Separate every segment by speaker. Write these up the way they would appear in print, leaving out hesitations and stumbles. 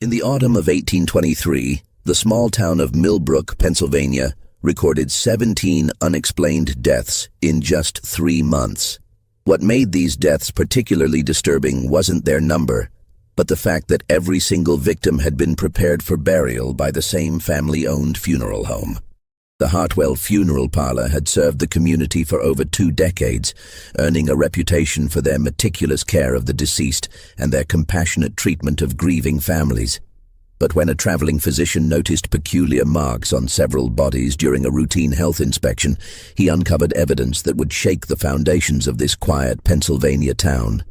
Speaker 1: In the autumn of 1823, the small town of Millbrook, Pennsylvania, recorded 17 unexplained deaths in just 3 months. What made these deaths particularly disturbing wasn't their number, but the fact that every single victim had been prepared for burial by the same family-owned funeral home. The Hartwell Funeral Parlor had served the community for over 2 decades, earning a reputation for their meticulous care of the deceased and their compassionate treatment of grieving families. But when a traveling physician noticed peculiar marks on several bodies during a routine health inspection, he uncovered evidence that would shake the foundations of this quiet Pennsylvania town.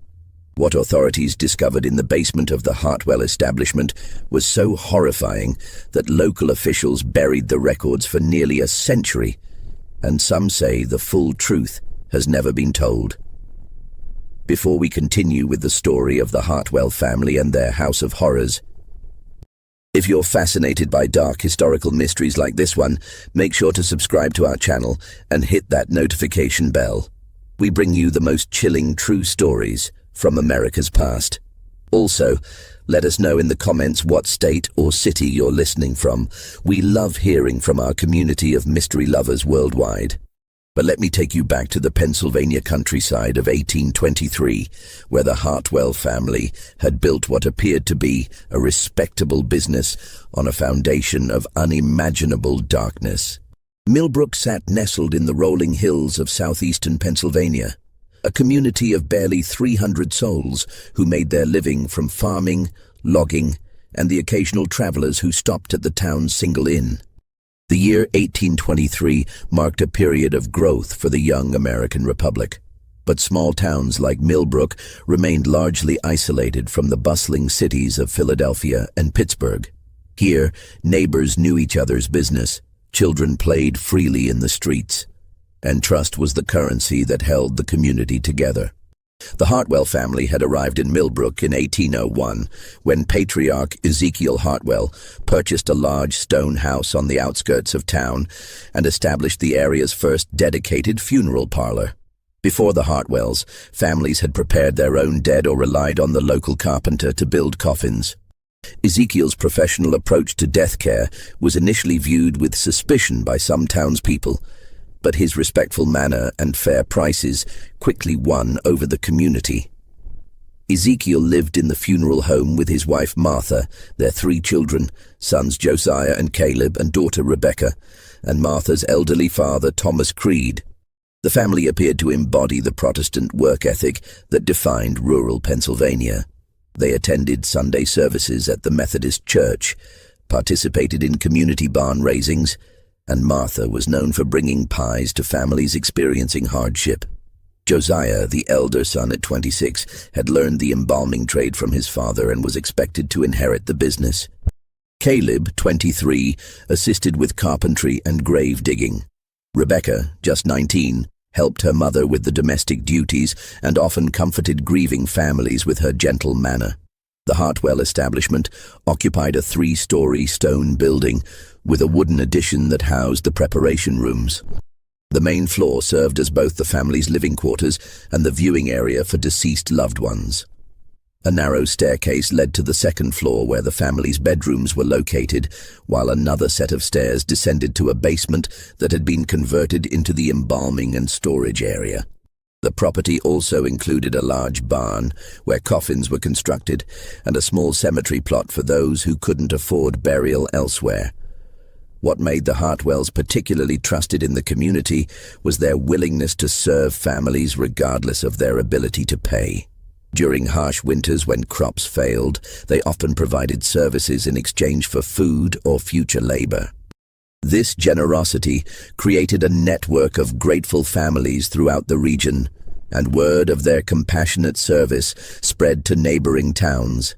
Speaker 1: What authorities discovered in the basement of the Hartwell establishment was so horrifying that local officials buried the records for nearly a century, and some say the full truth has never been told. Before we continue with the story of the Hartwell family and their house of horrors, if you're fascinated by dark historical mysteries like this one, make sure to subscribe to our channel and hit that notification bell. We bring you the most chilling true stories from America's past. Also, let us know in the comments what state or city you're listening from. We love hearing from our community of mystery lovers worldwide. But let me take you back to the Pennsylvania countryside of 1823, where the Hartwell family had built what appeared to be a respectable business on a foundation of unimaginable darkness. Millbrook sat nestled in the rolling hills of southeastern Pennsylvania, a community of barely 300 souls who made their living from farming, logging, and the occasional travelers who stopped at the town's single inn. The year 1823 marked a period of growth for the young American Republic, but small towns like Millbrook remained largely isolated from the bustling cities of Philadelphia and Pittsburgh. Here, neighbors knew each other's business, children played freely in the streets, and trust was the currency that held the community together. The Hartwell family had arrived in Millbrook in 1801 when Patriarch Ezekiel Hartwell purchased a large stone house on the outskirts of town and established the area's first dedicated funeral parlor. Before the Hartwells, families had prepared their own dead or relied on the local carpenter to build coffins. Ezekiel's professional approach to death care was initially viewed with suspicion by some townspeople, but his respectful manner and fair prices quickly won over the community. Ezekiel lived in the funeral home with his wife Martha, their 3 children, sons Josiah and Caleb and daughter Rebecca, and Martha's elderly father Thomas Creed. The family appeared to embody the Protestant work ethic that defined rural Pennsylvania. They attended Sunday services at the Methodist Church, participated in community barn raisings, and Martha was known for bringing pies to families experiencing hardship. Josiah, the elder son at 26, had learned the embalming trade from his father and was expected to inherit the business. Caleb, 23, assisted with carpentry and grave digging. Rebecca, just 19, helped her mother with the domestic duties and often comforted grieving families with her gentle manner. The Hartwell establishment occupied a 3-story stone building with a wooden addition that housed the preparation rooms. The main floor served as both the family's living quarters and the viewing area for deceased loved ones. A narrow staircase led to the 2nd floor where the family's bedrooms were located, while another set of stairs descended to a basement that had been converted into the embalming and storage area. The property also included a large barn where coffins were constructed and a small cemetery plot for those who couldn't afford burial elsewhere. What made the Hartwells particularly trusted in the community was their willingness to serve families regardless of their ability to pay. During harsh winters when crops failed, they often provided services in exchange for food or future labor. This generosity created a network of grateful families throughout the region, and word of their compassionate service spread to neighboring towns.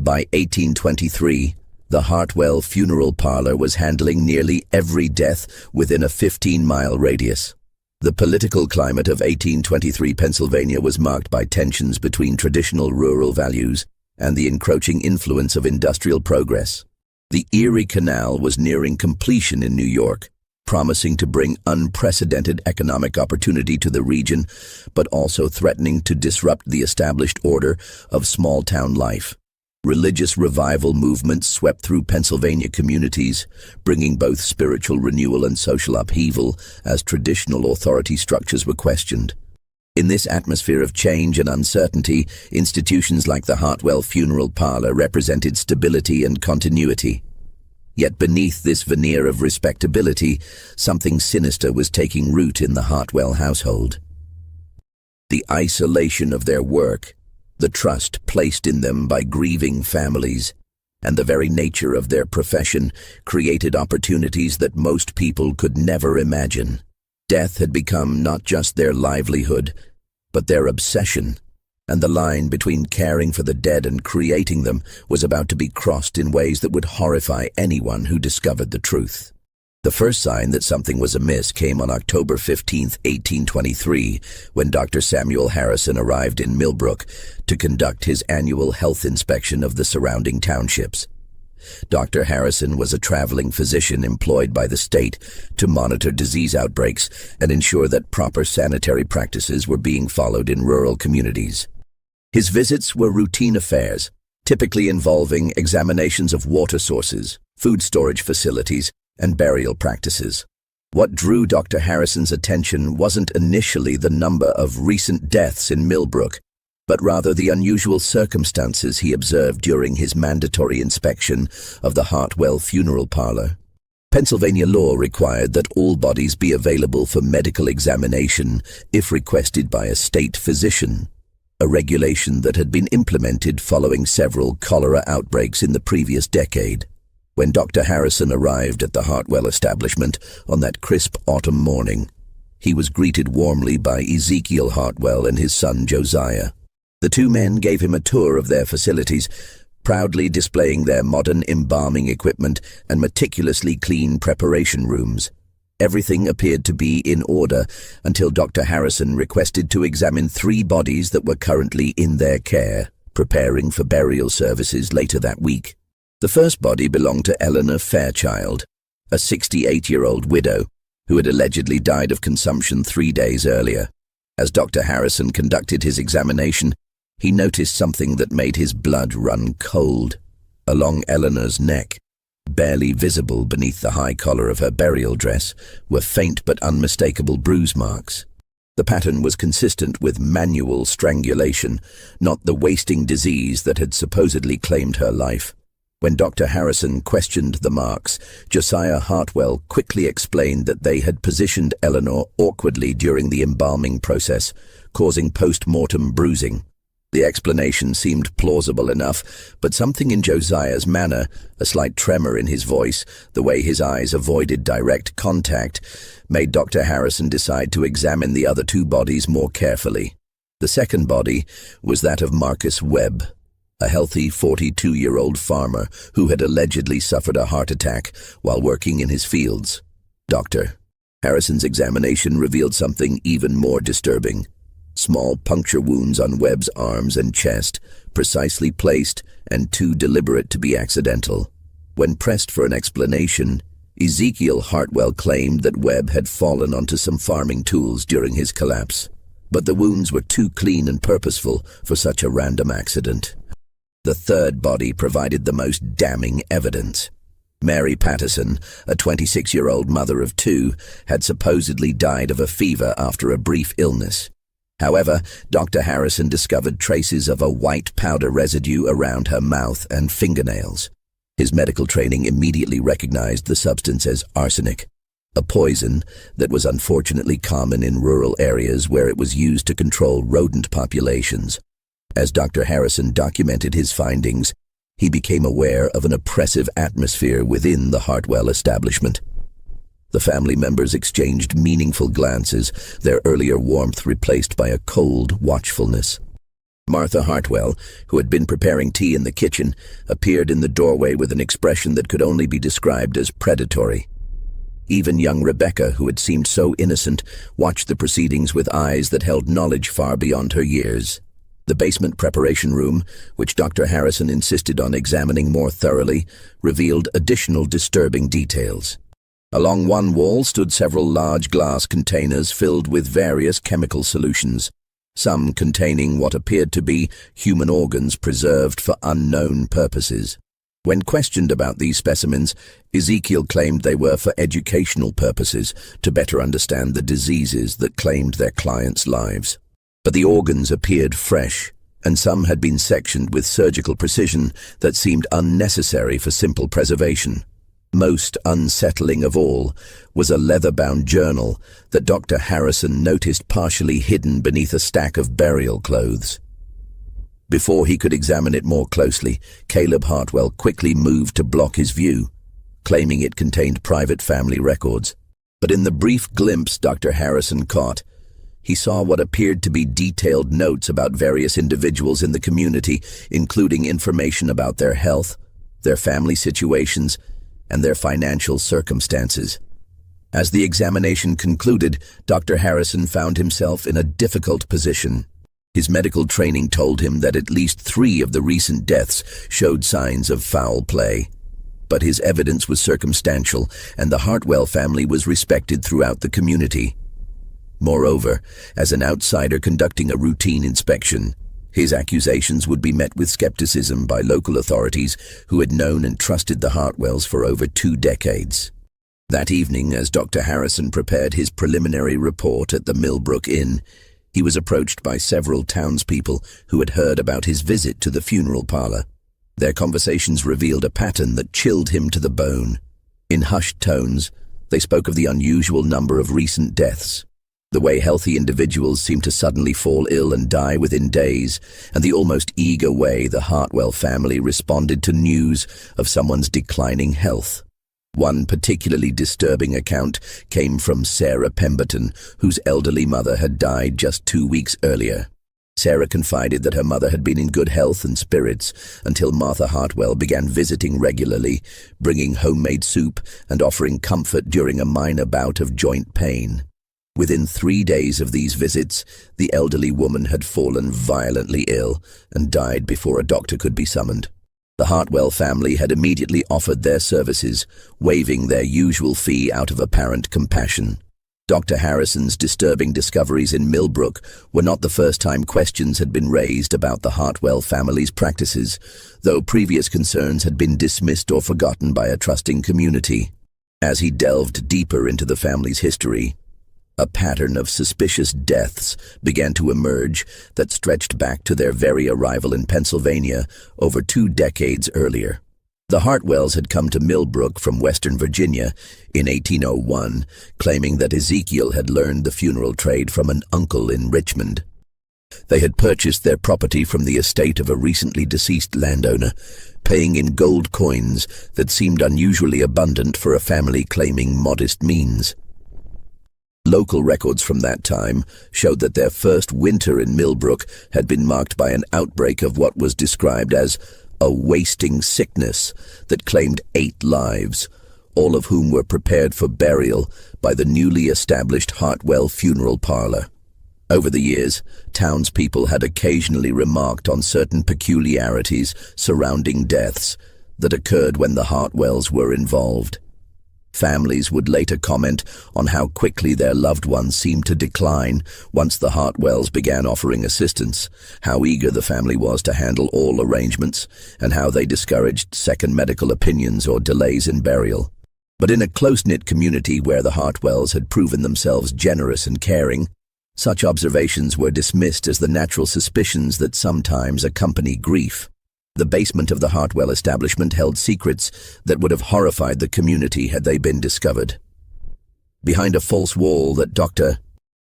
Speaker 1: By 1823, the Hartwell Funeral Parlor was handling nearly every death within a 15-mile radius. The political climate of 1823 Pennsylvania was marked by tensions between traditional rural values and the encroaching influence of industrial progress. The Erie Canal was nearing completion in New York, promising to bring unprecedented economic opportunity to the region, but also threatening to disrupt the established order of small-town life. Religious revival movements swept through Pennsylvania communities, bringing both spiritual renewal and social upheaval as traditional authority structures were questioned. In this atmosphere of change and uncertainty, institutions like the Hartwell Funeral Parlor represented stability and continuity. Yet beneath this veneer of respectability, something sinister was taking root in the Hartwell household. The isolation of their work, the trust placed in them by grieving families, and the very nature of their profession created opportunities that most people could never imagine. Death had become not just their livelihood, but their obsession, and the line between caring for the dead and creating them was about to be crossed in ways that would horrify anyone who discovered the truth. The first sign that something was amiss came on October 15, 1823, when Dr. Samuel Harrison arrived in Millbrook to conduct his annual health inspection of the surrounding townships. Dr. Harrison was a traveling physician employed by the state to monitor disease outbreaks and ensure that proper sanitary practices were being followed in rural communities. His visits were routine affairs, typically involving examinations of water sources, food storage facilities, and burial practices. What drew Dr. Harrison's attention wasn't initially the number of recent deaths in Millbrook, but rather the unusual circumstances he observed during his mandatory inspection of the Hartwell Funeral Parlor. Pennsylvania law required that all bodies be available for medical examination if requested by a state physician, a regulation that had been implemented following several cholera outbreaks in the previous decade. When Dr. Harrison arrived at the Hartwell establishment on that crisp autumn morning, he was greeted warmly by Ezekiel Hartwell and his son Josiah. The two men gave him a tour of their facilities, proudly displaying their modern embalming equipment and meticulously clean preparation rooms. Everything appeared to be in order until Dr. Harrison requested to examine 3 bodies that were currently in their care, preparing for burial services later that week. The first body belonged to Eleanor Fairchild, a 68-year-old widow who had allegedly died of consumption 3 days earlier. As Dr. Harrison conducted his examination, he noticed something that made his blood run cold. Along Eleanor's neck, barely visible beneath the high collar of her burial dress, were faint but unmistakable bruise marks. The pattern was consistent with manual strangulation, not the wasting disease that had supposedly claimed her life. When Dr. Harrison questioned the marks, Josiah Hartwell quickly explained that they had positioned Eleanor awkwardly during the embalming process, causing post-mortem bruising. The explanation seemed plausible enough, but something in Josiah's manner, a slight tremor in his voice, the way his eyes avoided direct contact, made Dr. Harrison decide to examine the other 2 bodies more carefully. The second body was that of Marcus Webb, a healthy 42-year-old farmer who had allegedly suffered a heart attack while working in his fields. Dr. Harrison's examination revealed something even more disturbing. Small puncture wounds on Webb's arms and chest, precisely placed and too deliberate to be accidental. When pressed for an explanation, Ezekiel Hartwell claimed that Webb had fallen onto some farming tools during his collapse, but the wounds were too clean and purposeful for such a random accident. The third body provided the most damning evidence. Mary Patterson, a 26-year-old mother of 2, had supposedly died of a fever after a brief illness. However, Dr. Harrison discovered traces of a white powder residue around her mouth and fingernails. His medical training immediately recognized the substance as arsenic, a poison that was unfortunately common in rural areas where it was used to control rodent populations. As Dr. Harrison documented his findings, he became aware of an oppressive atmosphere within the Hartwell establishment. The family members exchanged meaningful glances, their earlier warmth replaced by a cold watchfulness. Martha Hartwell, who had been preparing tea in the kitchen, appeared in the doorway with an expression that could only be described as predatory. Even young Rebecca, who had seemed so innocent, watched the proceedings with eyes that held knowledge far beyond her years. The basement preparation room, which Dr. Harrison insisted on examining more thoroughly, revealed additional disturbing details. Along one wall stood several large glass containers filled with various chemical solutions. some containing what appeared to be human organs preserved for unknown purposes. When questioned about these specimens, Ezekiel claimed they were for educational purposes to better understand the diseases that claimed their clients' lives. But the organs appeared fresh, and some had been sectioned with surgical precision that seemed unnecessary for simple preservation. Most unsettling of all was a leather-bound journal that Dr. Harrison noticed partially hidden beneath a stack of burial clothes. Before he could examine it more closely, Caleb Hartwell quickly moved to block his view, claiming it contained private family records. But in the brief glimpse Dr. Harrison caught, he saw what appeared to be detailed notes about various individuals in the community, including information about their health, their family situations, and their financial circumstances. As the examination concluded, Dr. Harrison found himself in a difficult position. His medical training told him that at least 3 of the recent deaths showed signs of foul play. But his evidence was circumstantial, and the Hartwell family was respected throughout the community. Moreover, as an outsider conducting a routine inspection, his accusations would be met with skepticism by local authorities who had known and trusted the Hartwells for over 2 decades. That evening, as Dr. Harrison prepared his preliminary report at the Millbrook Inn, he was approached by several townspeople who had heard about his visit to the funeral parlor. Their conversations revealed a pattern that chilled him to the bone. In hushed tones, they spoke of the unusual number of recent deaths, the way healthy individuals seemed to suddenly fall ill and die within days, and the almost eager way the Hartwell family responded to news of someone's declining health. One particularly disturbing account came from Sarah Pemberton, whose elderly mother had died just 2 weeks earlier. Sarah confided that her mother had been in good health and spirits until Martha Hartwell began visiting regularly, bringing homemade soup and offering comfort during a minor bout of joint pain. Within 3 days of these visits, the elderly woman had fallen violently ill and died before a doctor could be summoned. The Hartwell family had immediately offered their services, waiving their usual fee out of apparent compassion. Dr. Harrison's disturbing discoveries in Millbrook were not the first time questions had been raised about the Hartwell family's practices, though previous concerns had been dismissed or forgotten by a trusting community. As he delved deeper into the family's history, a pattern of suspicious deaths began to emerge that stretched back to their very arrival in Pennsylvania over 2 decades earlier. The Hartwells had come to Millbrook from Western Virginia in 1801, claiming that Ezekiel had learned the funeral trade from an uncle in Richmond. They had purchased their property from the estate of a recently deceased landowner, paying in gold coins that seemed unusually abundant for a family claiming modest means. Local records from that time showed that their first winter in Millbrook had been marked by an outbreak of what was described as a wasting sickness that claimed 8 lives, all of whom were prepared for burial by the newly established Hartwell funeral parlor. Over the years, townspeople had occasionally remarked on certain peculiarities surrounding deaths that occurred when the Hartwells were involved. Families would later comment on how quickly their loved ones seemed to decline once the Hartwells began offering assistance, how eager the family was to handle all arrangements, and how they discouraged second medical opinions or delays in burial. But in a close-knit community where the Hartwells had proven themselves generous and caring, such observations were dismissed as the natural suspicions that sometimes accompany grief. The basement of the Hartwell establishment held secrets that would have horrified the community had they been discovered. Behind a false wall that Dr.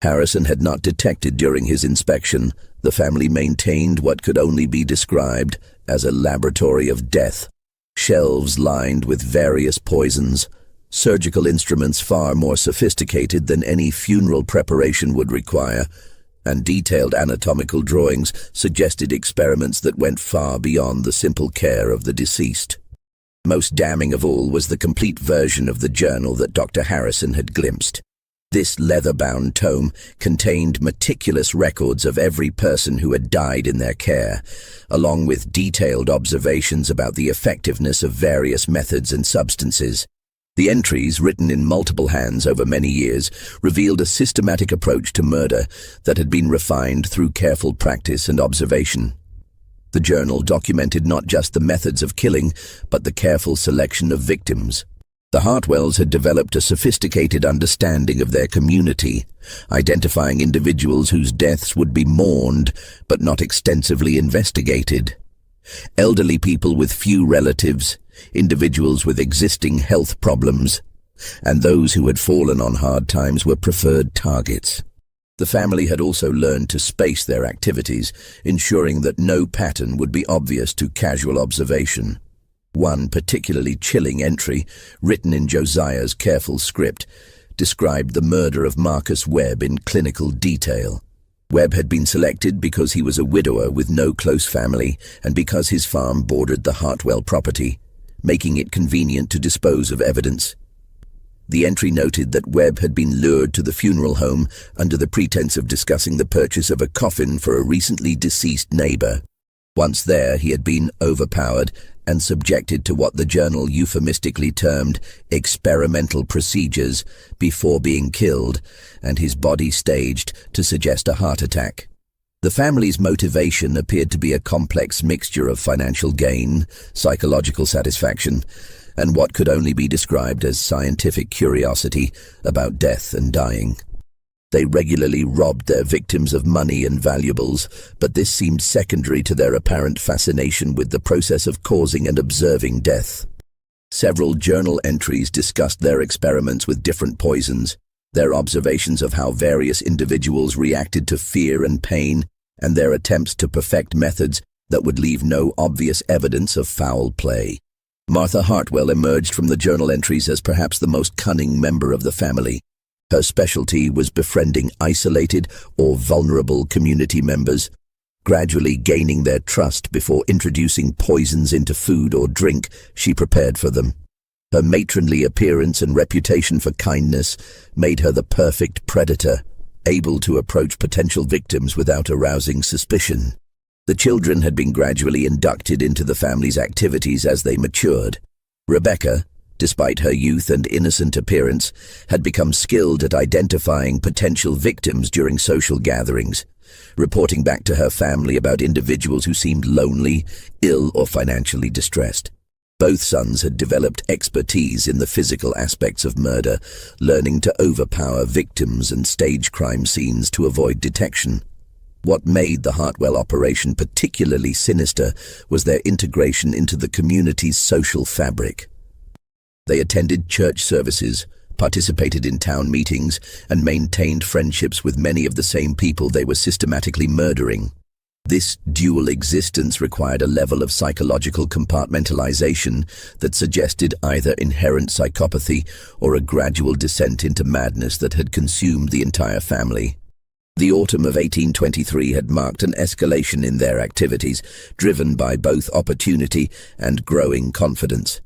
Speaker 1: Harrison had not detected during his inspection, the family maintained what could only be described as a laboratory of death. Shelves lined with various poisons, surgical instruments far more sophisticated than any funeral preparation would require, and detailed anatomical drawings suggested experiments that went far beyond the simple care of the deceased. Most damning of all was the complete version of the journal that Dr. Harrison had glimpsed. This leather-bound tome contained meticulous records of every person who had died in their care, along with detailed observations about the effectiveness of various methods and substances. The entries, written in multiple hands over many years, revealed a systematic approach to murder that had been refined through careful practice and observation. The journal documented not just the methods of killing, but the careful selection of victims. The Hartwells had developed a sophisticated understanding of their community, identifying individuals whose deaths would be mourned but not extensively investigated. Elderly people with few relatives, individuals with existing health problems, and those who had fallen on hard times were preferred targets. The family had also learned to space their activities, ensuring that no pattern would be obvious to casual observation. One particularly chilling entry, written in Josiah's careful script, described the murder of Marcus Webb in clinical detail. Webb had been selected because he was a widower with no close family and because his farm bordered the Hartwell property, making it convenient to dispose of evidence. The entry noted that Webb had been lured to the funeral home under the pretense of discussing the purchase of a coffin for a recently deceased neighbor. Once there, he had been overpowered and subjected to what the journal euphemistically termed experimental procedures before being killed, and his body staged to suggest a heart attack. The family's motivation appeared to be a complex mixture of financial gain, psychological satisfaction, and what could only be described as scientific curiosity about death and dying. They regularly robbed their victims of money and valuables, but this seemed secondary to their apparent fascination with the process of causing and observing death. Several journal entries discussed their experiments with different poisons, their observations of how various individuals reacted to fear and pain, and their attempts to perfect methods that would leave no obvious evidence of foul play. Martha Hartwell emerged from the journal entries as perhaps the most cunning member of the family. Her specialty was befriending isolated or vulnerable community members, gradually gaining their trust before introducing poisons into food or drink she prepared for them. Her matronly appearance and reputation for kindness made her the perfect predator, able to approach potential victims without arousing suspicion. The children had been gradually inducted into the family's activities as they matured. Rebecca, despite her youth and innocent appearance, had become skilled at identifying potential victims during social gatherings, reporting back to her family about individuals who seemed lonely, ill, or financially distressed. Both sons had developed expertise in the physical aspects of murder, learning to overpower victims and stage crime scenes to avoid detection. What made the Hartwell operation particularly sinister was their integration into the community's social fabric. They attended church services, participated in town meetings, and maintained friendships with many of the same people they were systematically murdering. This dual existence required a level of psychological compartmentalization that suggested either inherent psychopathy or a gradual descent into madness that had consumed the entire family. The autumn of 1823 had marked an escalation in their activities, driven by both opportunity and growing confidence.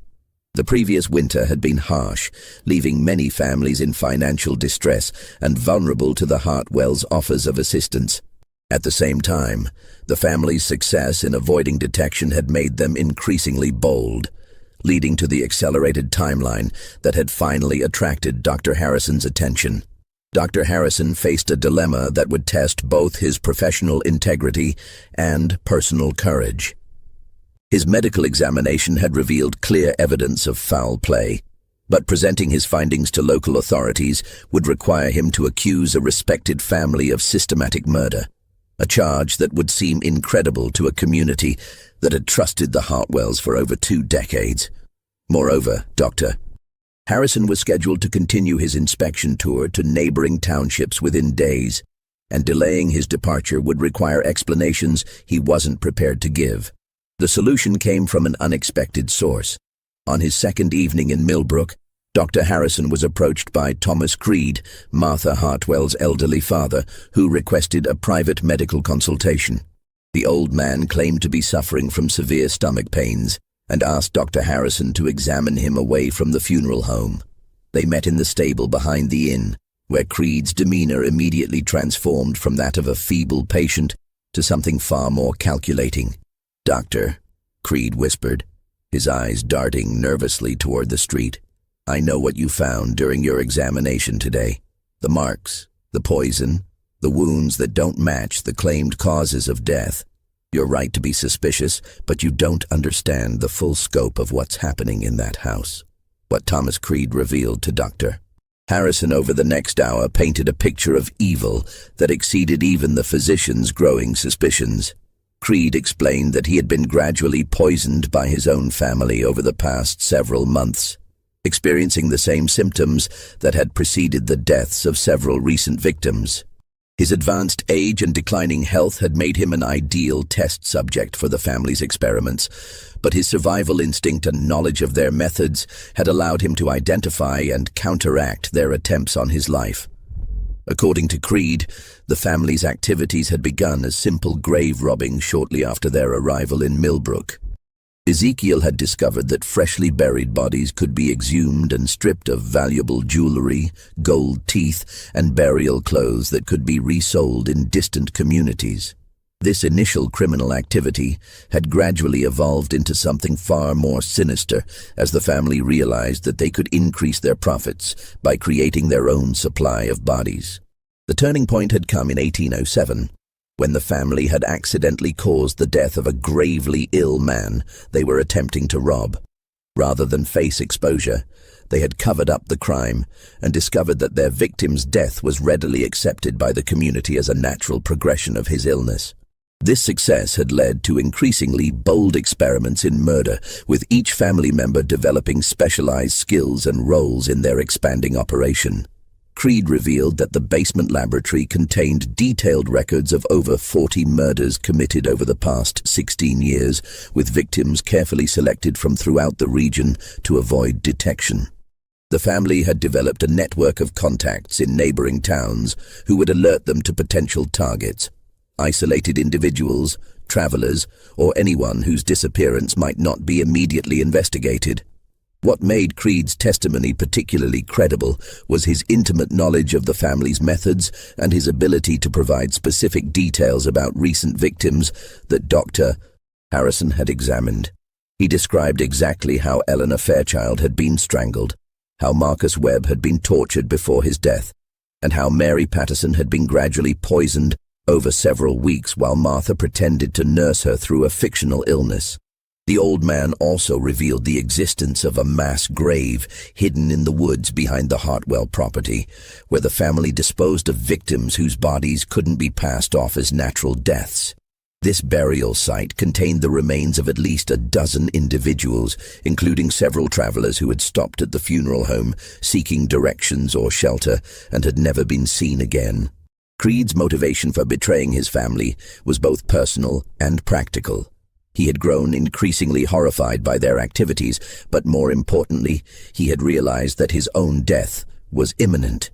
Speaker 1: The previous winter had been harsh, leaving many families in financial distress and vulnerable to the Hartwells' offers of assistance. At the same time, the family's success in avoiding detection had made them increasingly bold, leading to the accelerated timeline that had finally attracted Dr. Harrison's attention. Dr. Harrison faced a dilemma that would test both his professional integrity and personal courage. His medical examination had revealed clear evidence of foul play, but presenting his findings to local authorities would require him to accuse a respected family of systematic murder, a charge that would seem incredible to a community that had trusted the Hartwells for over 2 decades. Moreover, Dr. Harrison was scheduled to continue his inspection tour to neighboring townships within days, and delaying his departure would require explanations he wasn't prepared to give. The solution came from an unexpected source. On his second evening in Millbrook, Dr. Harrison was approached by Thomas Creed, Martha Hartwell's elderly father, who requested a private medical consultation. The old man claimed to be suffering from severe stomach pains and asked Dr. Harrison to examine him away from the funeral home. They met in the stable behind the inn, where Creed's demeanor immediately transformed from that of a feeble patient to something far more calculating. "Doctor," Creed whispered, his eyes darting nervously toward the street, I know what you found during your examination today. The marks, the poison, the wounds that don't match the claimed causes of death. You're right to be suspicious, but you don't understand the full scope of what's happening in that house. What Thomas Creed revealed to Dr. Harrison over the next hour painted a picture of evil that exceeded even the physician's growing suspicions. Creed explained that he had been gradually poisoned by his own family over the past several months, experiencing the same symptoms that had preceded the deaths of several recent victims. His advanced age and declining health had made him an ideal test subject for the family's experiments, but his survival instinct and knowledge of their methods had allowed him to identify and counteract their attempts on his life. According to Creed, the family's activities had begun as simple grave robbing shortly after their arrival in Millbrook. Ezekiel had discovered that freshly buried bodies could be exhumed and stripped of valuable jewelry, gold teeth, and burial clothes that could be resold in distant communities. This initial criminal activity had gradually evolved into something far more sinister as the family realized that they could increase their profits by creating their own supply of bodies. The turning point had come in 1807, when the family had accidentally caused the death of a gravely ill man they were attempting to rob. Rather than face exposure, they had covered up the crime and discovered that their victim's death was readily accepted by the community as a natural progression of his illness. This success had led to increasingly bold experiments in murder, with each family member developing specialized skills and roles in their expanding operation. Creed revealed that the basement laboratory contained detailed records of over 40 murders committed over the past 16 years, with victims carefully selected from throughout the region to avoid detection. The family had developed a network of contacts in neighboring towns who would alert them to potential targets, isolated individuals, travelers, or anyone whose disappearance might not be immediately investigated. What made Creed's testimony particularly credible was his intimate knowledge of the family's methods and his ability to provide specific details about recent victims that Dr. Harrison had examined. He described exactly how Eleanor Fairchild had been strangled, how Marcus Webb had been tortured before his death, and how Mary Patterson had been gradually poisoned over several weeks while Martha pretended to nurse her through a fictional illness. The old man also revealed the existence of a mass grave hidden in the woods behind the Hartwell property, where the family disposed of victims whose bodies couldn't be passed off as natural deaths. This burial site contained the remains of at least a dozen individuals, including several travelers who had stopped at the funeral home seeking directions or shelter and had never been seen again. Creed's motivation for betraying his family was both personal and practical. He had grown increasingly horrified by their activities, but more importantly, he had realized that his own death was imminent.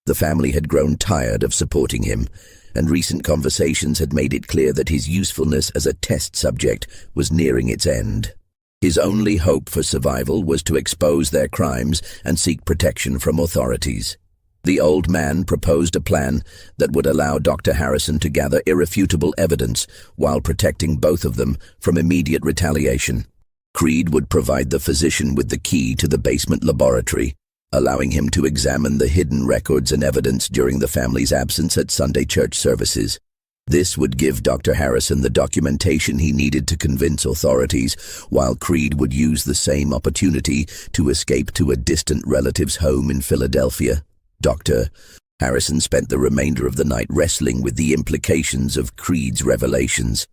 Speaker 1: The family had grown tired of supporting him, and recent conversations had made it clear that his usefulness as a test subject was nearing its end. His only hope for survival was to expose their crimes and seek protection from authorities. The old man proposed a plan that would allow Dr. Harrison to gather irrefutable evidence while protecting both of them from immediate retaliation. Creed would provide the physician with the key to the basement laboratory, allowing him to examine the hidden records and evidence during the family's absence at Sunday church services. This would give Dr. Harrison the documentation he needed to convince authorities, while Creed would use the same opportunity to escape to a distant relative's home in Philadelphia. Dr. Harrison spent the remainder of the night wrestling with the implications of Creed's revelations.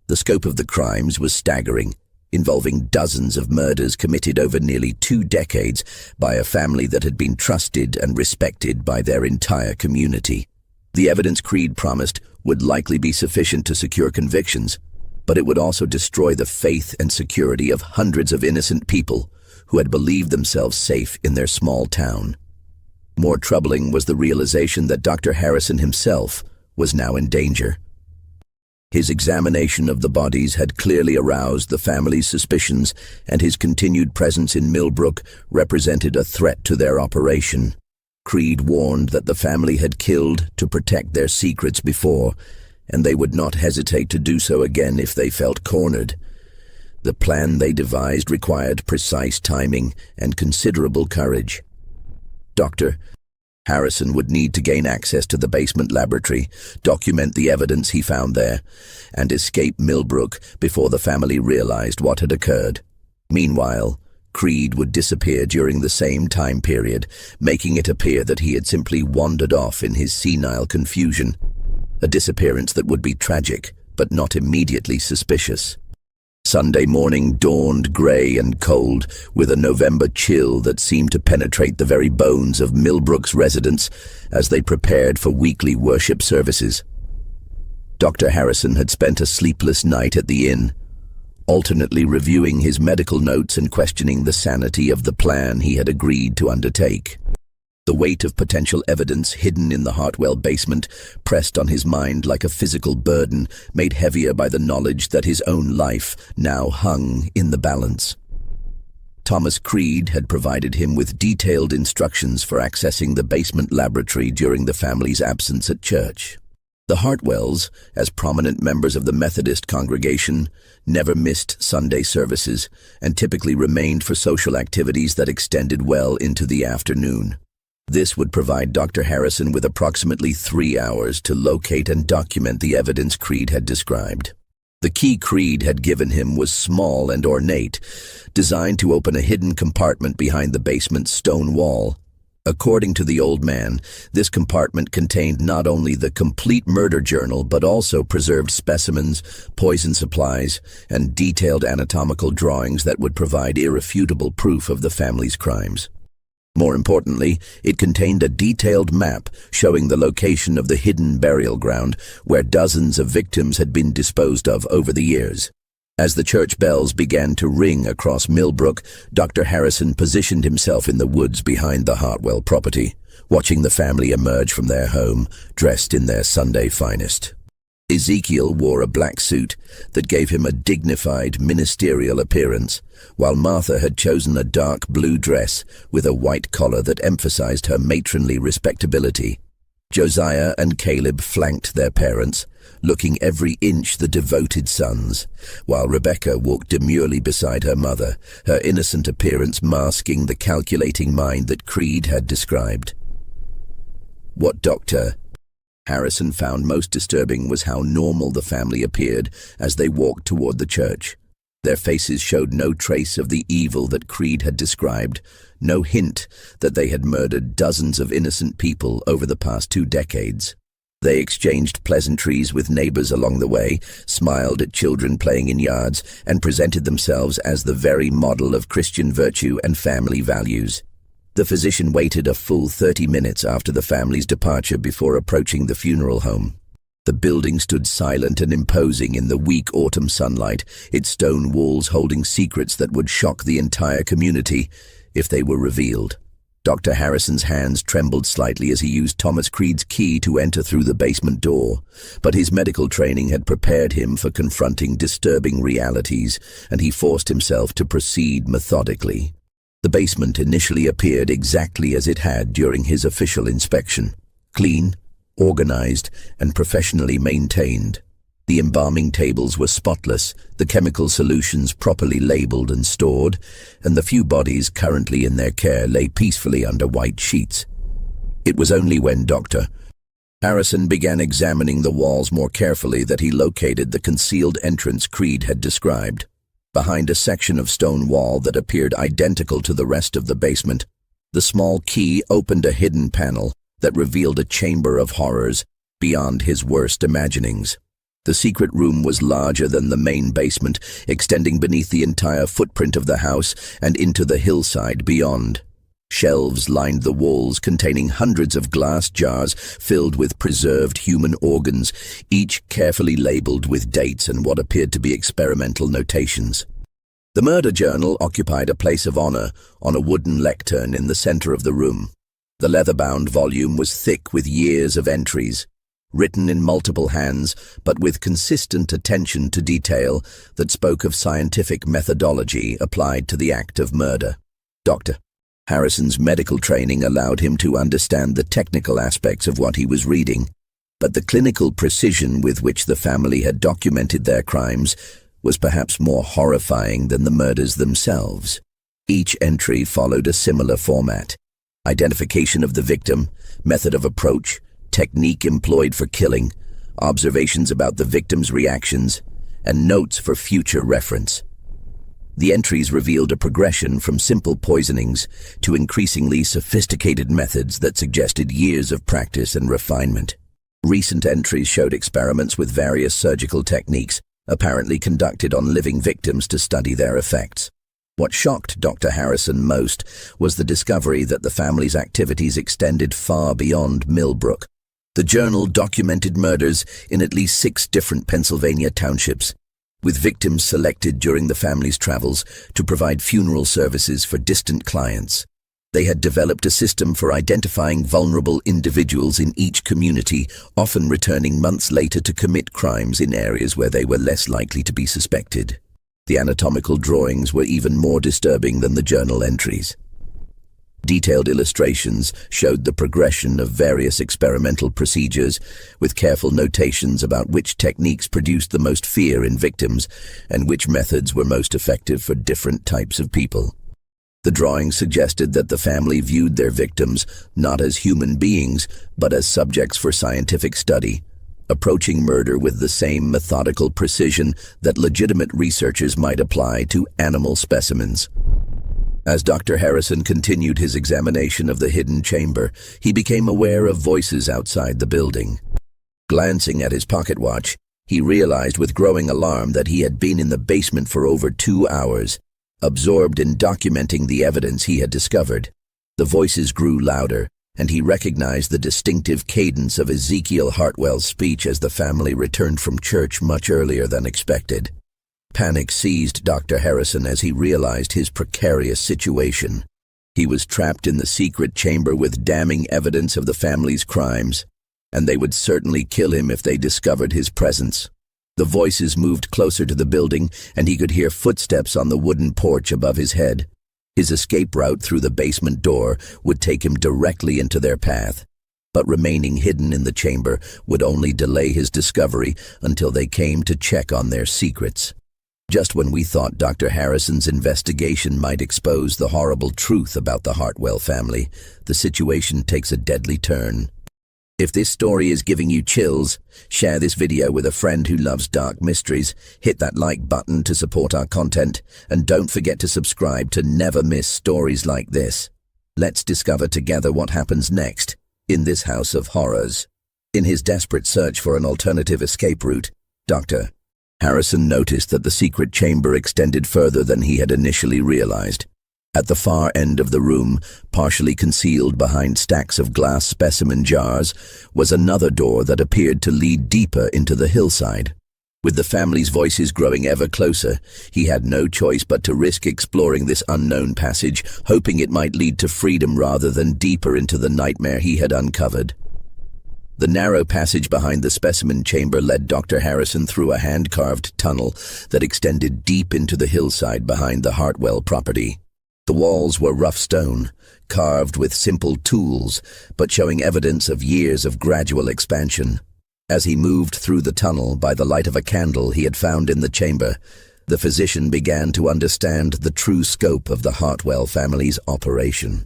Speaker 1: The scope of the crimes was staggering, involving dozens of murders committed over nearly 2 decades by a family that had been trusted and respected by their entire community. The evidence Creed promised would likely be sufficient to secure convictions, but it would also destroy the faith and security of hundreds of innocent people who had believed themselves safe in their small town. More troubling was the realization that Dr. Harrison himself was now in danger. His examination of the bodies had clearly aroused the family's suspicions, and his continued presence in Millbrook represented a threat to their operation. Creed warned that the family had killed to protect their secrets before, and they would not hesitate to do so again if they felt cornered. The plan they devised required precise timing and considerable courage. Dr. Harrison would need to gain access to the basement laboratory, document the evidence he found there, and escape Millbrook before the family realized what had occurred. Meanwhile, Creed would disappear during the same time period, making it appear that he had simply wandered off in his senile confusion, a disappearance that would be tragic, but not immediately suspicious. Sunday morning dawned grey and cold, with a November chill that seemed to penetrate the very bones of Millbrook's residents as they prepared for weekly worship services. Dr. Harrison had spent a sleepless night at the inn, alternately reviewing his medical notes and questioning the sanity of the plan he had agreed to undertake. The weight of potential evidence hidden in the Hartwell basement pressed on his mind like a physical burden, made heavier by the knowledge that his own life now hung in the balance. Thomas Creed had provided him with detailed instructions for accessing the basement laboratory during the family's absence at church. The Hartwells, as prominent members of the Methodist congregation, never missed Sunday services and typically remained for social activities that extended well into the afternoon. This would provide Dr. Harrison with approximately 3 hours to locate and document the evidence Creed had described. The key Creed had given him was small and ornate, designed to open a hidden compartment behind the basement's stone wall. According to the old man, this compartment contained not only the complete murder journal but also preserved specimens, poison supplies, and detailed anatomical drawings that would provide irrefutable proof of the family's crimes. More importantly, it contained a detailed map showing the location of the hidden burial ground where dozens of victims had been disposed of over the years. As the church bells began to ring across Millbrook, Dr. Harrison positioned himself in the woods behind the Hartwell property, watching the family emerge from their home, dressed in their Sunday finest. Ezekiel wore a black suit that gave him a dignified ministerial appearance, while Martha had chosen a dark blue dress with a white collar that emphasized her matronly respectability. Josiah and Caleb flanked their parents, looking every inch the devoted sons, while Rebecca walked demurely beside her mother, her innocent appearance masking the calculating mind that Creed had described. What Dr. Harrison found most disturbing was how normal the family appeared as they walked toward the church. Their faces showed no trace of the evil that Creed had described, no hint that they had murdered dozens of innocent people over the past 2 decades. They exchanged pleasantries with neighbors along the way, smiled at children playing in yards, and presented themselves as the very model of Christian virtue and family values. The physician waited a full 30 minutes after the family's departure before approaching the funeral home. The building stood silent and imposing in the weak autumn sunlight, its stone walls holding secrets that would shock the entire community if they were revealed. Dr. Harrison's hands trembled slightly as he used Thomas Creed's key to enter through the basement door, but his medical training had prepared him for confronting disturbing realities, and he forced himself to proceed methodically. The basement initially appeared exactly as it had during his official inspection: clean, organized, and professionally maintained. The embalming tables were spotless, the chemical solutions properly labeled and stored, and the few bodies currently in their care lay peacefully under white sheets. It was only when Dr. Harrison began examining the walls more carefully that he located the concealed entrance Creed had described. Behind a section of stone wall that appeared identical to the rest of the basement, the small key opened a hidden panel that revealed a chamber of horrors beyond his worst imaginings. The secret room was larger than the main basement, extending beneath the entire footprint of the house and into the hillside beyond. Shelves lined the walls containing hundreds of glass jars filled with preserved human organs, each carefully labeled with dates and what appeared to be experimental notations. The murder journal occupied a place of honor on a wooden lectern in the center of the room. The leather-bound volume was thick with years of entries, written in multiple hands but with consistent attention to detail that spoke of scientific methodology applied to the act of murder. Dr. Harrison's medical training allowed him to understand the technical aspects of what he was reading, but the clinical precision with which the family had documented their crimes was perhaps more horrifying than the murders themselves. Each entry followed a similar format: identification of the victim, method of approach, technique employed for killing, observations about the victim's reactions, and notes for future reference. The entries revealed a progression from simple poisonings to increasingly sophisticated methods that suggested years of practice and refinement. Recent entries showed experiments with various surgical techniques, apparently conducted on living victims to study their effects. What shocked Dr. Harrison most was the discovery that the family's activities extended far beyond Millbrook. The journal documented murders in at least 6 different Pennsylvania townships, with victims selected during the family's travels to provide funeral services for distant clients. They had developed a system for identifying vulnerable individuals in each community, often returning months later to commit crimes in areas where they were less likely to be suspected. The anatomical drawings were even more disturbing than the journal entries. Detailed illustrations showed the progression of various experimental procedures, with careful notations about which techniques produced the most fear in victims and which methods were most effective for different types of people. The drawings suggested that the family viewed their victims not as human beings, but as subjects for scientific study, approaching murder with the same methodical precision that legitimate researchers might apply to animal specimens. As Dr. Harrison continued his examination of the hidden chamber, he became aware of voices outside the building. Glancing at his pocket watch, he realized with growing alarm that he had been in the basement for over 2 hours, absorbed in documenting the evidence he had discovered. The voices grew louder, and he recognized the distinctive cadence of Ezekiel Hartwell's speech as the family returned from church much earlier than expected. Panic seized Dr. Harrison as he realized his precarious situation. He was trapped in the secret chamber with damning evidence of the family's crimes, and they would certainly kill him if they discovered his presence. The voices moved closer to the building, and he could hear footsteps on the wooden porch above his head. His escape route through the basement door would take him directly into their path, but remaining hidden in the chamber would only delay his discovery until they came to check on their secrets. Just when we thought Dr. Harrison's investigation might expose the horrible truth about the Hartwell family, the situation takes a deadly turn. If this story is giving you chills, share this video with a friend who loves dark mysteries, hit that like button to support our content, and don't forget to subscribe to never miss stories like this. Let's discover together what happens next in this house of horrors. In his desperate search for an alternative escape route, Dr. Harrison noticed that the secret chamber extended further than he had initially realized. At the far end of the room, partially concealed behind stacks of glass specimen jars, was another door that appeared to lead deeper into the hillside. With the family's voices growing ever closer, he had no choice but to risk exploring this unknown passage, hoping it might lead to freedom rather than deeper into the nightmare he had uncovered. The narrow passage behind the specimen chamber led Dr. Harrison through a hand-carved tunnel that extended deep into the hillside behind the Hartwell property. The walls were rough stone, carved with simple tools, but showing evidence of years of gradual expansion. As he moved through the tunnel by the light of a candle he had found in the chamber, the physician began to understand the true scope of the Hartwell family's operation.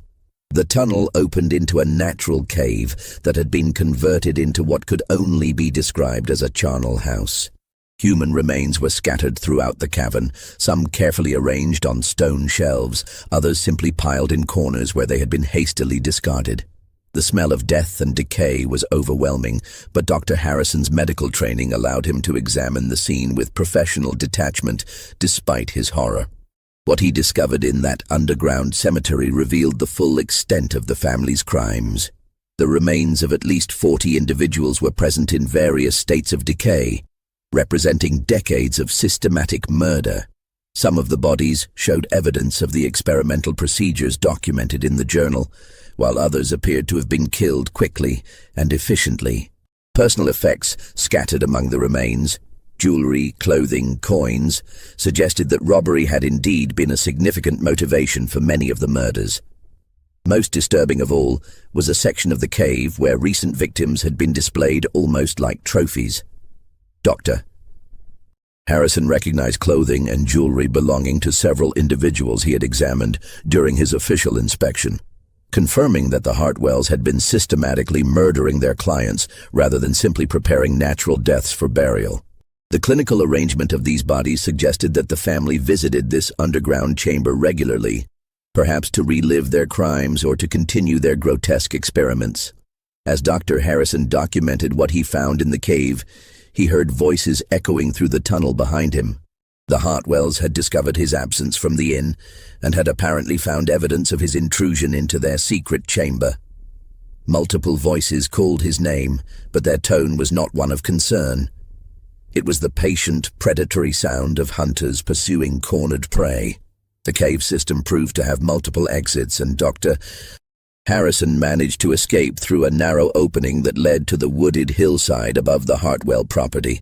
Speaker 1: The tunnel opened into a natural cave that had been converted into what could only be described as a charnel house. Human remains were scattered throughout the cavern, some carefully arranged on stone shelves, others simply piled in corners where they had been hastily discarded. The smell of death and decay was overwhelming, but Dr. Harrison's medical training allowed him to examine the scene with professional detachment despite his horror. What he discovered in that underground cemetery revealed the full extent of the family's crimes. The remains of at least 40 individuals were present in various states of decay, representing decades of systematic murder. Some of the bodies showed evidence of the experimental procedures documented in the journal, while others appeared to have been killed quickly and efficiently. Personal effects scattered among the remains, jewelry, clothing, coins, suggested that robbery had indeed been a significant motivation for many of the murders. Most disturbing of all was a section of the cave where recent victims had been displayed almost like trophies. Dr. Harrison recognized clothing and jewelry belonging to several individuals he had examined during his official inspection, confirming that the Hartwells had been systematically murdering their clients rather than simply preparing natural deaths for burial. The clinical arrangement of these bodies suggested that the family visited this underground chamber regularly, perhaps to relive their crimes or to continue their grotesque experiments. As Dr. Harrison documented what he found in the cave, he heard voices echoing through the tunnel behind him. The Hartwells had discovered his absence from the inn and had apparently found evidence of his intrusion into their secret chamber. Multiple voices called his name, but their tone was not one of concern. It was the patient, predatory sound of hunters pursuing cornered prey. The cave system proved to have multiple exits, and Dr. Harrison managed to escape through a narrow opening that led to the wooded hillside above the Hartwell property.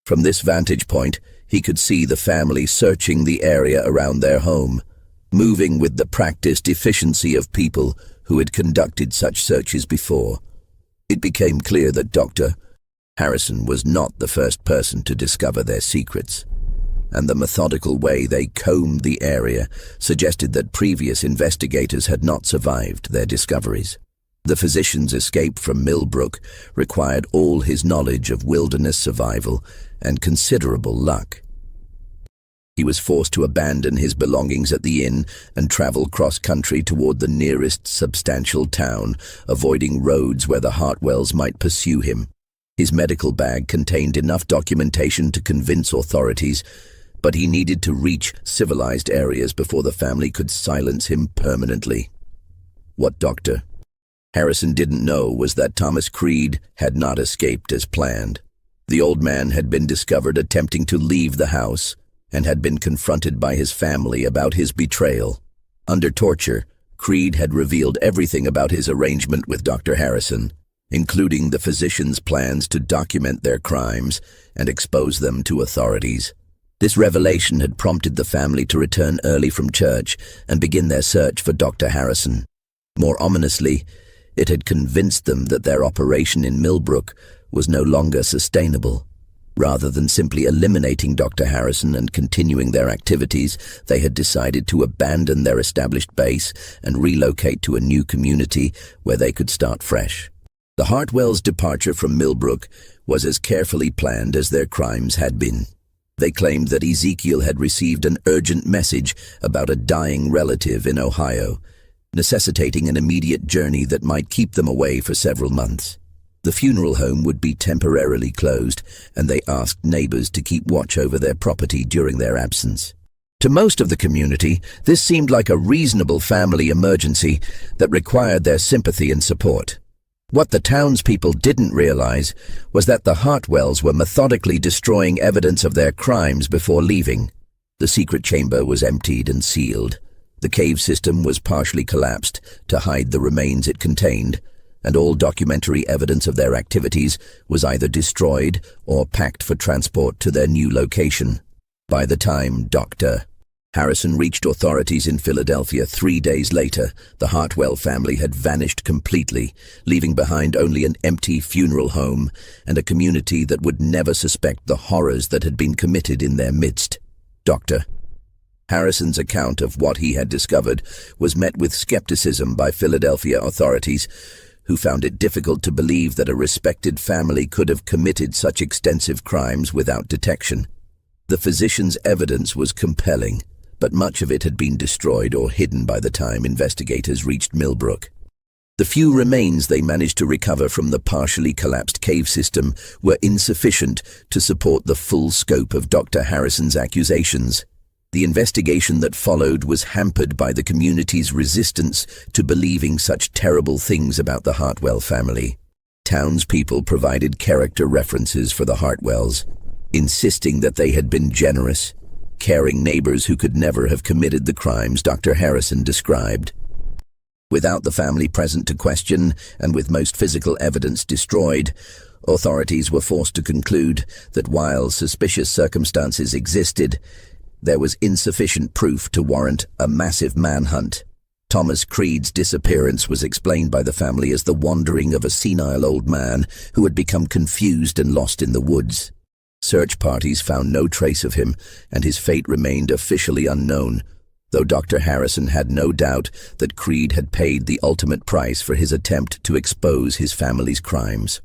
Speaker 1: From this vantage point, he could see the family searching the area around their home, moving with the practiced efficiency of people who had conducted such searches before. It became clear that Dr. Harrison was not the first person to discover their secrets, and the methodical way they combed the area suggested that previous investigators had not survived their discoveries. The physician's escape from Millbrook required all his knowledge of wilderness survival and considerable luck. He was forced to abandon his belongings at the inn and travel cross-country toward the nearest substantial town, avoiding roads where the Hartwells might pursue him. His medical bag contained enough documentation to convince authorities, but he needed to reach civilized areas before the family could silence him permanently. What Dr. Harrison didn't know was that Thomas Creed had not escaped as planned. The old man had been discovered attempting to leave the house and had been confronted by his family about his betrayal. Under torture, Creed had revealed everything about his arrangement with Dr. Harrison, including the physician's plans to document their crimes and expose them to authorities. This revelation had prompted the family to return early from church and begin their search for Dr. Harrison. More ominously, it had convinced them that their operation in Millbrook was no longer sustainable. Rather than simply eliminating Dr. Harrison and continuing their activities, they had decided to abandon their established base and relocate to a new community where they could start fresh. The Hartwells' departure from Millbrook was as carefully planned as their crimes had been. They claimed that Ezekiel had received an urgent message about a dying relative in Ohio, necessitating an immediate journey that might keep them away for several months. The funeral home would be temporarily closed, and they asked neighbors to keep watch over their property during their absence. To most of the community, this seemed like a reasonable family emergency that required their sympathy and support. What the townspeople didn't realize was that the Hartwells were methodically destroying evidence of their crimes before leaving. The secret chamber was emptied and sealed. The cave system was partially collapsed to hide the remains it contained, and all documentary evidence of their activities was either destroyed or packed for transport to their new location. By the time Dr. Harrison reached authorities in Philadelphia 3 days later, the Hartwell family had vanished completely, leaving behind only an empty funeral home and a community that would never suspect the horrors that had been committed in their midst. Dr. Harrison's account of what he had discovered was met with skepticism by Philadelphia authorities, who found it difficult to believe that a respected family could have committed such extensive crimes without detection. The physician's evidence was compelling, but much of it had been destroyed or hidden by the time investigators reached Millbrook. The few remains they managed to recover from the partially collapsed cave system were insufficient to support the full scope of Dr. Harrison's accusations. The investigation that followed was hampered by the community's resistance to believing such terrible things about the Hartwell family. Townspeople provided character references for the Hartwells, insisting that they had been generous, caring neighbors who could never have committed the crimes Dr. Harrison described. Without the family present to question, and with most physical evidence destroyed, authorities were forced to conclude that while suspicious circumstances existed, there was insufficient proof to warrant a massive manhunt. Thomas Creed's disappearance was explained by the family as the wandering of a senile old man who had become confused and lost in the woods. Search parties found no trace of him, and his fate remained officially unknown, though Dr. Harrison had no doubt that Creed had paid the ultimate price for his attempt to expose his family's crimes.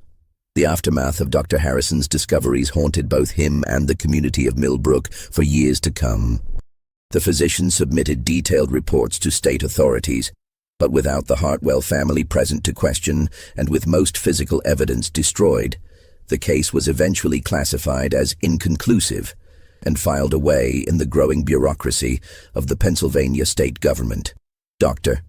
Speaker 1: The aftermath of Dr. Harrison's discoveries haunted both him and the community of Millbrook for years to come. The physician submitted detailed reports to state authorities, but without the Hartwell family present to question and with most physical evidence destroyed, the case was eventually classified as inconclusive and filed away in the growing bureaucracy of the Pennsylvania state government. Dr.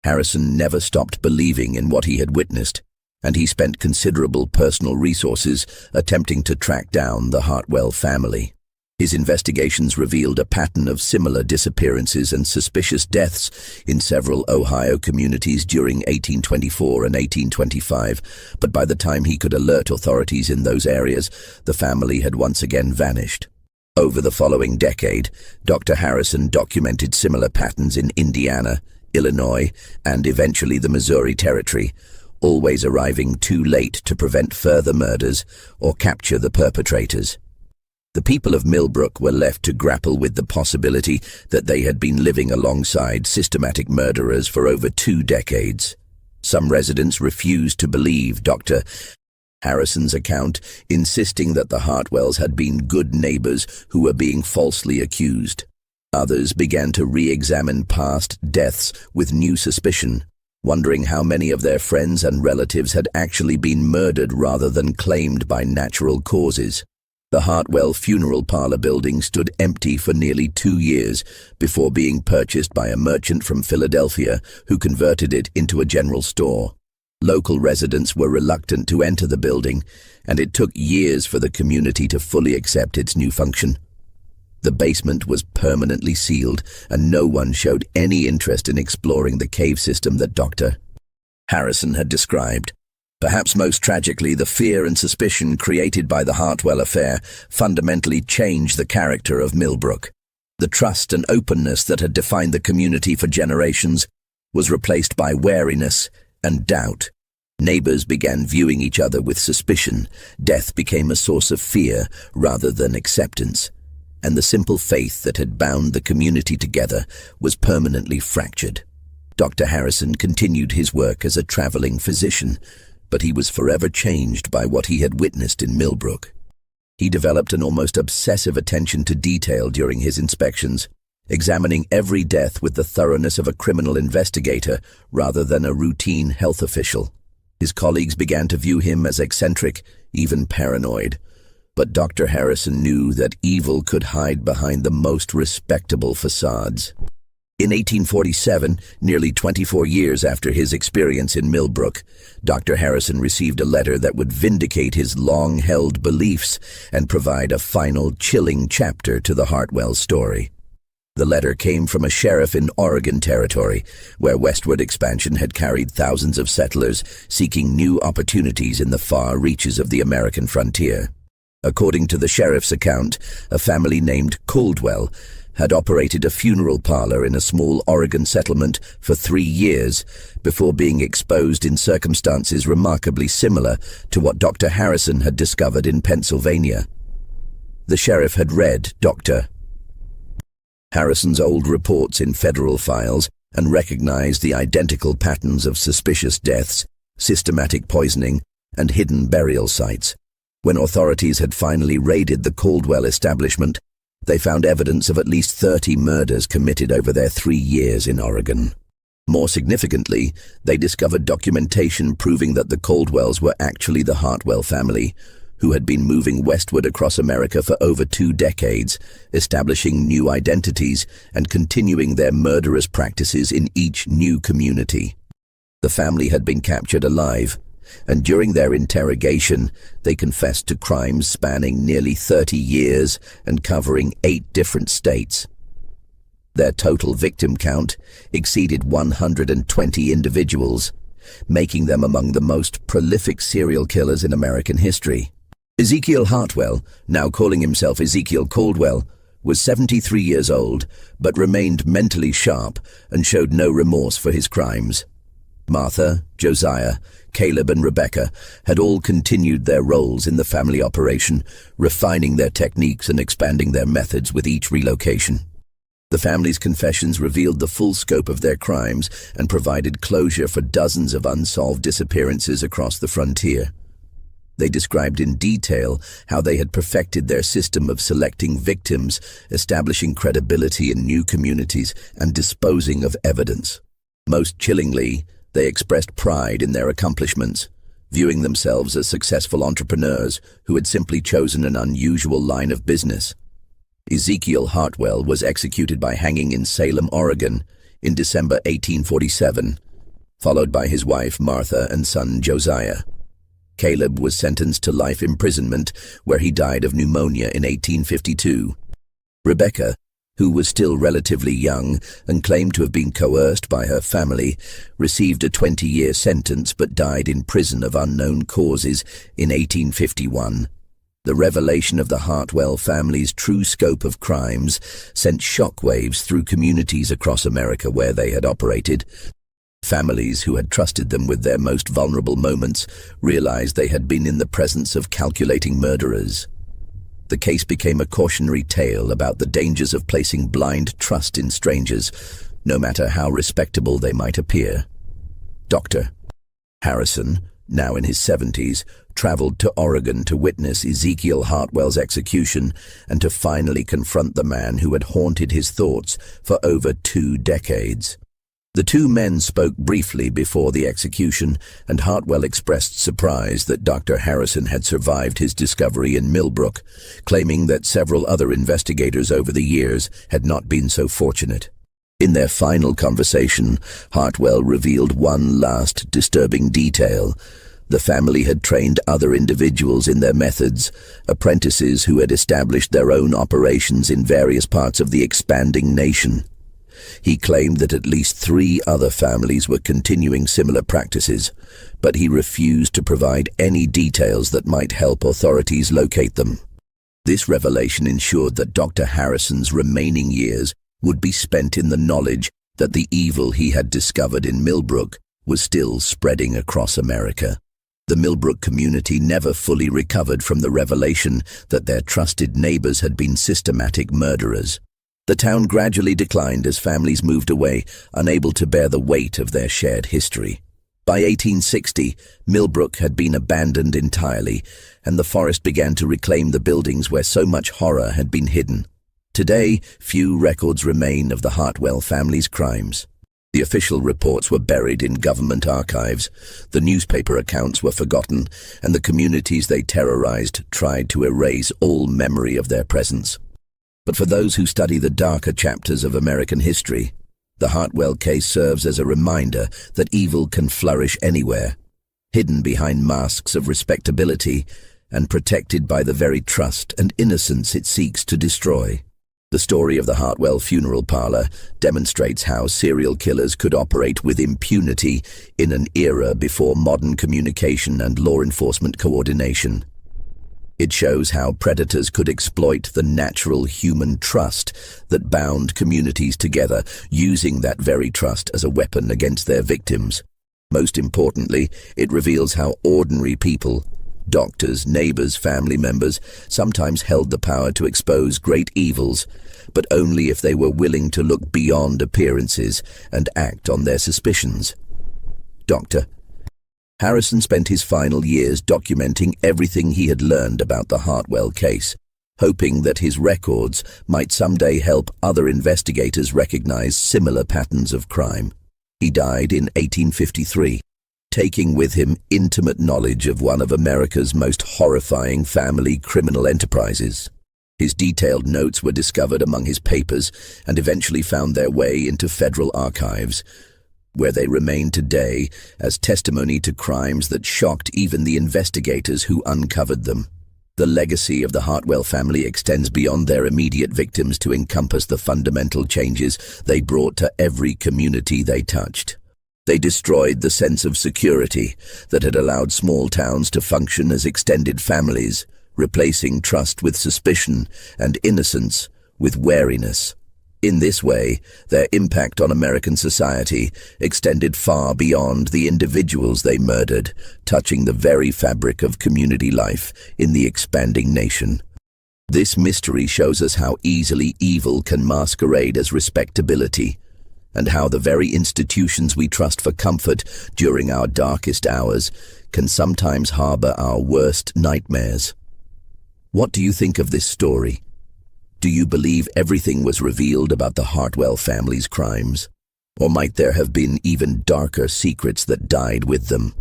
Speaker 1: Harrison never stopped believing in what he had witnessed, and he spent considerable personal resources attempting to track down the Hartwell family. His investigations revealed a pattern of similar disappearances and suspicious deaths in several Ohio communities during 1824 and 1825, but by the time he could alert authorities in those areas, the family had once again vanished. Over the following decade, Dr. Harrison documented similar patterns in Indiana, Illinois, and eventually the Missouri Territory, always arriving too late to prevent further murders or capture the perpetrators. The people of Millbrook were left to grapple with the possibility that they had been living alongside systematic murderers for over 2 decades. Some residents refused to believe Dr. Harrison's account, insisting that the Hartwells had been good neighbors who were being falsely accused. Others began to re-examine past deaths with new suspicion, wondering how many of their friends and relatives had actually been murdered rather than claimed by natural causes. The Hartwell funeral parlor building stood empty for nearly 2 years before being purchased by a merchant from Philadelphia who converted it into a general store. Local residents were reluctant to enter the building, and it took years for the community to fully accept its new function. The basement was permanently sealed, and no one showed any interest in exploring the cave system that Dr. Harrison had described. Perhaps most tragically, the fear and suspicion created by the Hartwell affair fundamentally changed the character of Millbrook. The trust and openness that had defined the community for generations was replaced by wariness and doubt. Neighbors began viewing each other with suspicion. Death became a source of fear rather than acceptance, and the simple faith that had bound the community together was permanently fractured. Dr. Harrison continued his work as a traveling physician, but he was forever changed by what he had witnessed in Millbrook. He developed an almost obsessive attention to detail during his inspections, examining every death with the thoroughness of a criminal investigator rather than a routine health official. His colleagues began to view him as eccentric, even paranoid, but Dr. Harrison knew that evil could hide behind the most respectable facades. In 1847, nearly 24 years after his experience in Millbrook, Dr. Harrison received a letter that would vindicate his long-held beliefs and provide a final chilling chapter to the Hartwell story. The letter came from a sheriff in Oregon Territory, where westward expansion had carried thousands of settlers seeking new opportunities in the far reaches of the American frontier. According to the sheriff's account, a family named Coldwell had operated a funeral parlor in a small Oregon settlement for 3 years before being exposed in circumstances remarkably similar to what Dr. Harrison had discovered in Pennsylvania. The sheriff had read Dr. Harrison's old reports in federal files and recognized the identical patterns of suspicious deaths, systematic poisoning, and hidden burial sites. When authorities had finally raided the Coldwell establishment, they found evidence of at least 30 murders committed over their 3 years in Oregon. More significantly, they discovered documentation proving that the Coldwells were actually the Hartwell family, who had been moving westward across America for over 2 decades, establishing new identities and continuing their murderous practices in each new community. The family had been captured alive, and during their interrogation, they confessed to crimes spanning nearly 30 years and covering 8 different states. Their total victim count exceeded 120 individuals, making them among the most prolific serial killers in American history. Ezekiel Hartwell, now calling himself Ezekiel Coldwell, was 73 years old, but remained mentally sharp and showed no remorse for his crimes. Martha, Josiah, Caleb and Rebecca had all continued their roles in the family operation, refining their techniques and expanding their methods with each relocation. The family's confessions revealed the full scope of their crimes and provided closure for dozens of unsolved disappearances across the frontier. They described in detail how they had perfected their system of selecting victims, establishing credibility in new communities, and disposing of evidence. Most chillingly, they expressed pride in their accomplishments, viewing themselves as successful entrepreneurs who had simply chosen an unusual line of business. Ezekiel Hartwell was executed by hanging in Salem, Oregon, in December 1847, followed by his wife Martha and son Josiah. Caleb was sentenced to life imprisonment, where he died of pneumonia in 1852. Rebecca, who was still relatively young and claimed to have been coerced by her family, received a 20-year sentence but died in prison of unknown causes in 1851. The revelation of the Hartwell family's true scope of crimes sent shockwaves through communities across America where they had operated. Families who had trusted them with their most vulnerable moments realized they had been in the presence of calculating murderers. The case became a cautionary tale about the dangers of placing blind trust in strangers, no matter how respectable they might appear. Dr. Harrison, now in his 70s, traveled to Oregon to witness Ezekiel Hartwell's execution and to finally confront the man who had haunted his thoughts for over 2 decades. The two men spoke briefly before the execution, and Hartwell expressed surprise that Dr. Harrison had survived his discovery in Millbrook, claiming that several other investigators over the years had not been so fortunate. In their final conversation, Hartwell revealed one last disturbing detail. The family had trained other individuals in their methods, apprentices who had established their own operations in various parts of the expanding nation. He claimed that at least 3 other families were continuing similar practices, but he refused to provide any details that might help authorities locate them. This revelation ensured that Dr. Harrison's remaining years would be spent in the knowledge that the evil he had discovered in Millbrook was still spreading across America. The Millbrook community never fully recovered from the revelation that their trusted neighbors had been systematic murderers. The town gradually declined as families moved away, unable to bear the weight of their shared history. By 1860, Millbrook had been abandoned entirely, and the forest began to reclaim the buildings where so much horror had been hidden. Today, few records remain of the Hartwell family's crimes. The official reports were buried in government archives, the newspaper accounts were forgotten, and the communities they terrorized tried to erase all memory of their presence. But for those who study the darker chapters of American history, the Hartwell case serves as a reminder that evil can flourish anywhere, hidden behind masks of respectability and protected by the very trust and innocence it seeks to destroy. The story of the Hartwell funeral parlor demonstrates how serial killers could operate with impunity in an era before modern communication and law enforcement coordination. It shows how predators could exploit the natural human trust that bound communities together, using that very trust as a weapon against their victims. Most importantly, it reveals how ordinary people, doctors, neighbors, family members, sometimes held the power to expose great evils, but only if they were willing to look beyond appearances and act on their suspicions. Dr. Harrison spent his final years documenting everything he had learned about the Hartwell case, hoping that his records might someday help other investigators recognize similar patterns of crime. He died in 1853, taking with him intimate knowledge of one of America's most horrifying family criminal enterprises. His detailed notes were discovered among his papers and eventually found their way into federal archives, where they remain today as testimony to crimes that shocked even the investigators who uncovered them. The legacy of the Hartwell family extends beyond their immediate victims to encompass the fundamental changes they brought to every community they touched. They destroyed the sense of security that had allowed small towns to function as extended families, replacing trust with suspicion and innocence with wariness. In this way, their impact on American society extended far beyond the individuals they murdered, touching the very fabric of community life in the expanding nation. This mystery shows us how easily evil can masquerade as respectability, and how the very institutions we trust for comfort during our darkest hours can sometimes harbor our worst nightmares. What do you think of this story? Do you believe everything was revealed about the Hartwell family's crimes? Or might there have been even darker secrets that died with them?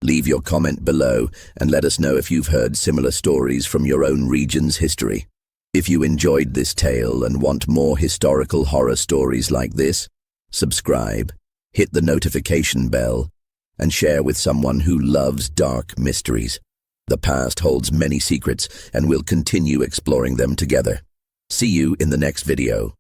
Speaker 1: Leave your comment below and let us know if you've heard similar stories from your own region's history. If you enjoyed this tale and want more historical horror stories like this, subscribe, hit the notification bell, and share with someone who loves dark mysteries. The past holds many secrets, and we'll continue exploring them together. See you in the next video.